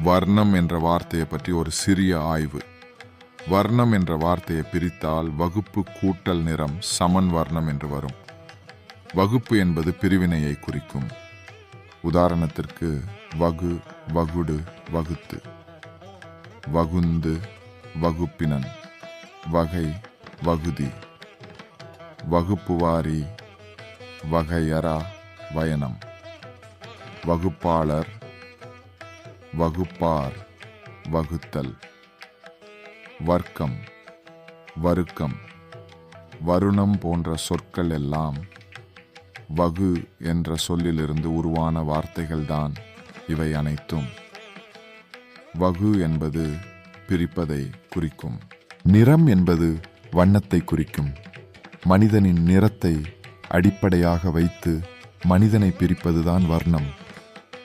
வர்ணம் என்ற வார்த்தையை பற்றி ஒரு சிறிய ஆய்வு. வர்ணம் என்ற வார்த்தையை பிரித்தால் வகுப்பு கூட்டல் நிறம் சமன் வர்ணம் என்று வரும். வகுப்பு என்பது பிரிவினையை குறிக்கும். உதாரணத்திற்கு வகு, வகுடு, வகுத்து, வகுந்து, வகுப்பினன், வகை, வகுதி, வகுப்புவாரி, வகையறா, வயனம், வகுப்பாளர், வகுப்பார், வகுத்தல், வர்க்கம், வருக்கம், வருணம் போன்ற சொற்கள் எல்லாம் வகு என்ற சொல்லிலிருந்து உருவான வார்த்தைகள்தான். இவை அனைத்தும் வகு என்பது பிரிப்பதை குறிக்கும். நிறம் என்பது வண்ணத்தை குறிக்கும். மனிதனின் நிறத்தை அடிப்படையாக வைத்து மனிதனை பிரிப்பதுதான் வர்ணம்.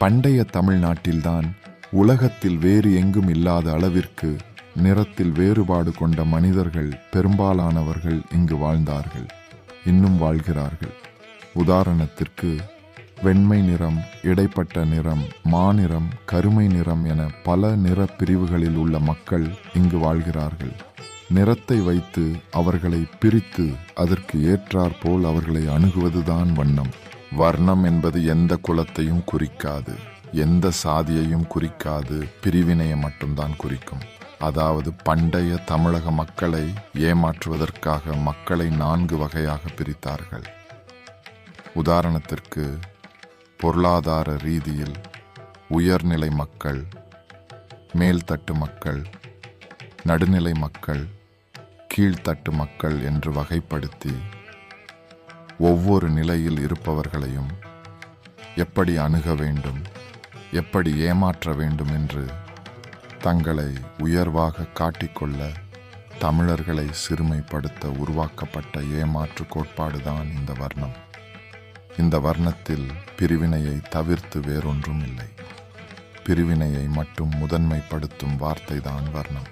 பண்டைய தமிழ்நாட்டில்தான் உலகத்தில் வேறு எங்கும் இல்லாத அளவிற்கு நிறத்தில் வேறுபாடு கொண்ட மனிதர்கள் பெரும்பாலானவர்கள் இங்கு வாழ்ந்தார்கள், இன்னும் வாழ்கிறார்கள். உதாரணத்திற்கு வெண்மை நிறம், இடைப்பட்ட நிறம், மாநிறம், கருமை நிறம் என பல நிற பிரிவுகளில் உள்ள மக்கள் இங்கு வாழ்கிறார்கள். நிறத்தை வைத்து அவர்களை பிரித்து அதற்கு ஏற்றாற்போல் அவர்களை அணுகுவதுதான் வண்ணம். வர்ணம் என்பது எந்த குலத்தையும் குறிக்காது, எந்த சாதியையும் குறிக்காது, பிரிவினையை மட்டும்தான் குறிக்கும். அதாவது பண்டைய தமிழக மக்களை ஏமாற்றுவதற்காக மக்களை 4 வகையாக பிரித்தார்கள். உதாரணத்திற்கு பொருளாதார ரீதியில் உயர்நிலை மக்கள், மேல்தட்டு மக்கள், நடுநிலை மக்கள், கீழ்த்தட்டு மக்கள் என்று வகைப்படுத்தி ஒவ்வொரு நிலையில் இருப்பவர்களையும் எப்படி அணுக வேண்டும், எப்படி ஏமாற்ற வேண்டும் என்று தங்களை உயர்வாக காட்டிக்கொள்ள தமிழர்களை சிறுமைப்படுத்த உருவாக்கப்பட்ட ஏமாற்று கோட்பாடுதான் இந்த வர்ணம். இந்த வர்ணத்தில் பிரிவினையை தவிர்த்து வேறொன்றும் இல்லை. பிரிவினையை மட்டும் முதன்மைப்படுத்தும் வார்த்தைதான் வர்ணம்.